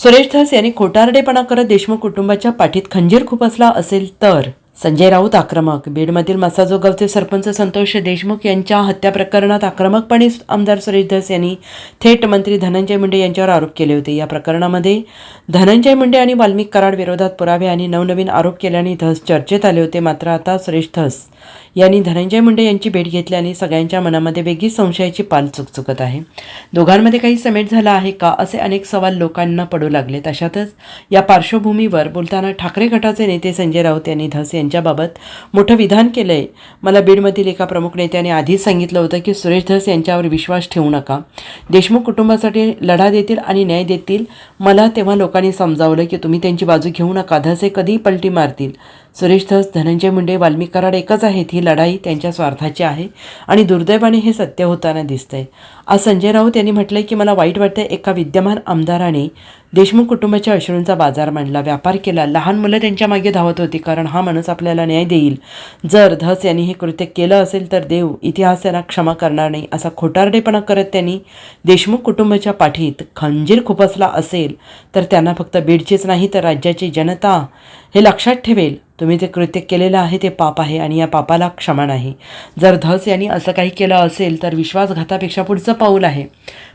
सुरेश धस यांनी खोटारडेपणा करत देशमुख कुटुंबाच्या पाठीत खंजीर खुपसला असेल तर संजय राऊत आक्रमक. बीडमधील मसाजो गावचे सरपंच संतोष देशमुख यांच्या हत्या प्रकरणात आक्रमकपणे आमदार सुरेश धस यांनी थेट मंत्री धनंजय मुंडे यांच्यावर आरोप केले होते. या प्रकरणामध्ये धनंजय मुंडे आणि वाल्मिक कराड विरोधात पुरावे आणि नवनवीन आरोप केल्याने धस चर्चेत आले होते. मात्र आता सुरेश धस यांनी धनंजय मुंडे यांची भेट घेतल्याने सगळ्यांच्या मनामध्ये वेगळीच संशयाची पाल चुकचुकत आहे. दोघांमध्ये काही समेट झाला आहे का असे अनेक सवाल लोकांना पडू लागलेत. अशातच या पार्श्वभूमीवर बोलताना ठाकरे गटाचे नेते संजय राऊत यांनी धस यांच्याबाबत मोठं विधान केलंय. मला बीडमधील एका प्रमुख नेत्याने आधीच सांगितलं होतं की सुरेश धस यांच्यावर विश्वास ठेवू नका. देशमुख कुटुंबासाठी लढा देतील आणि न्याय देतील. मला तेव्हा लोकांनी समजावलं की तुम्ही त्यांची बाजू घेऊ नका. धस हे कधी पलटी मारतील. सुरेश धस, धनंजय मुंडे, वाल्मिक कराड एकच आहेत. ही लढाई त्यांच्या स्वार्थाची आहे आणि दुर्दैवाने हे सत्य होताना दिसतंय. आज संजय राऊत यांनी म्हटलंय की मला वाईट वाटतंय, एका विद्यमान आमदाराने देशमुख कुटुंबाच्या अश्रूंचा बाजार मांडला, व्यापार केला. लहान मुलं त्यांच्या मागे धावत होती कारण हा माणूस आपल्याला न्याय देईल. जर धस यांनी हे कृत्य केलं असेल तर देव, इतिहास त्यांना क्षमा करणार नाही. असा खोटारडेपणा करत त्यांनी देशमुख कुटुंबाच्या पाठीत खंजीर खुपसला असेल तर त्यांना फक्त बीडचीच नाही तर राज्याची जनता हे लक्षात ठेवेल. तुम्ही ते कृत्य केलेलं आहे ते पाप आहे आणि या पापाला क्षमा नाही. जर धस यांनी असं काही केलं असेल तर विश्वासघातापेक्षा पुढचं पाऊल आहे.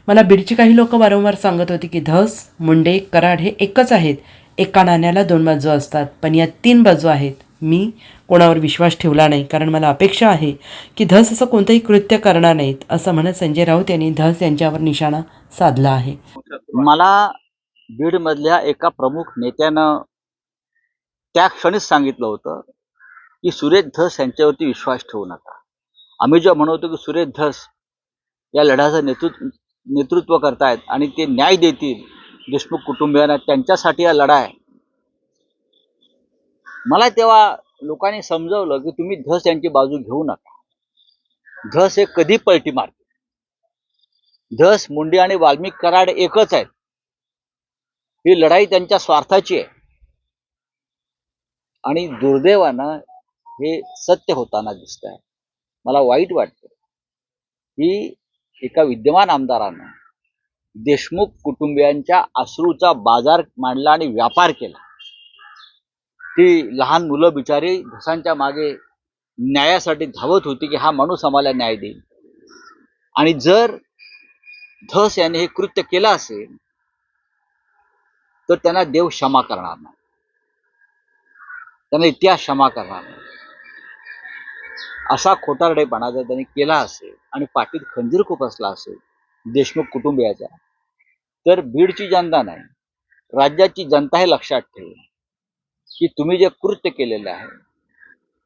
मला बीडची काही लोक वारंवार सांगत होती की धस, मुंडे, कराड हे एकच आहेत. एका नाण्याला दोन बाजू असतात, पण या तीन बाजू आहेत. मी कोणावर विश्वास ठेवला नाही कारण मला अपेक्षा आहे की धस असं कोणतंही कृत्य करणार नाहीत, असं म्हणत संजय राऊत यांनी धस यांच्यावर निशाणा साधला आहे. मला बीडमधल्या एका प्रमुख नेत्यानं त्या क्षणीच सांगितलं होतं की सुरेश धस यांच्यावरती विश्वास ठेवू नका. आम्ही जेव्हा म्हणतो की सुरेश धस या लढ्याचं नेतृत्व करतायत आणि ते न्याय देतील देशमुख कुटुंबियांना, त्यांच्यासाठी हा लढा आहे. मला तेव्हा लोकांनी समजवलं की तुम्ही धस यांची बाजू घेऊ नका. धस हे कधी पलटी मारतील. धस, मुंडे आणि वाल्मिक कराड एकच आहेत. ही लढाई त्यांच्या स्वार्थाची आहे आणि दुर्दैवानं हे सत्य होताना दिसत आहे. मला वाईट वाटतं की एका विद्यमान आमदारानं देशमुख कुटुंबियांच्या अश्रूचा बाजार मांडला आणि व्यापार केला. ती लहान मुलं बिचारी धसांच्या मागे न्यायासाठी धावत होती की हा माणूस आम्हाला न्याय देईल. आणि जर धस याने हे कृत्य केलं असेल तर त्यांना देव क्षमा करणार नाही, त्यांना इतिहास क्षमा करणार नाही. असा खोटारडेपणा जर त्यांनी केला असेल आणि पाठीत खंजीर खुपसला असेल देशमुख कुटुंबियाच्या, तर बीडची जनता नाही, राज्याची जनता हे लक्षात ठेवेल की तुम्ही जे कृत्य केलेलं आहे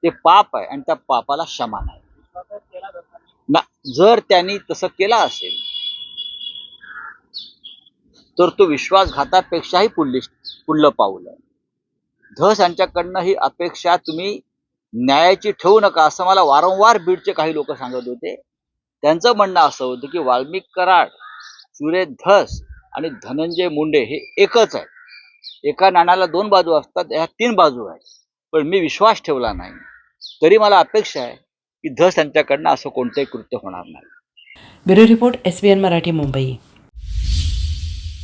ते पाप आहे आणि त्या पापाला क्षमा नाही. जर त्यांनी तसं केलं असेल तर तो विश्वासघातापेक्षाही पुढलं पाऊल आहे. धस यांच्याकडनं ही अपेक्षा तुम्ही न्यायाची ठेवू नका, असं मला वारंवार बीडचे काही लोक सांगत होते. त्यांचं म्हणणं असं होतं की वाल्मिक कराड, सुरेश धस आणि धनंजय मुंडे हे एकच आहे. एका नाण्याला दोन बाजू असतात, ह्या तीन बाजू आहेत. पण मी विश्वास ठेवला नाही. तरी मला अपेक्षा आहे की धस यांच्याकडनं असं कोणतंही कृत्य होणार नाही. Bureau report, SBN Marathi, Mumbai.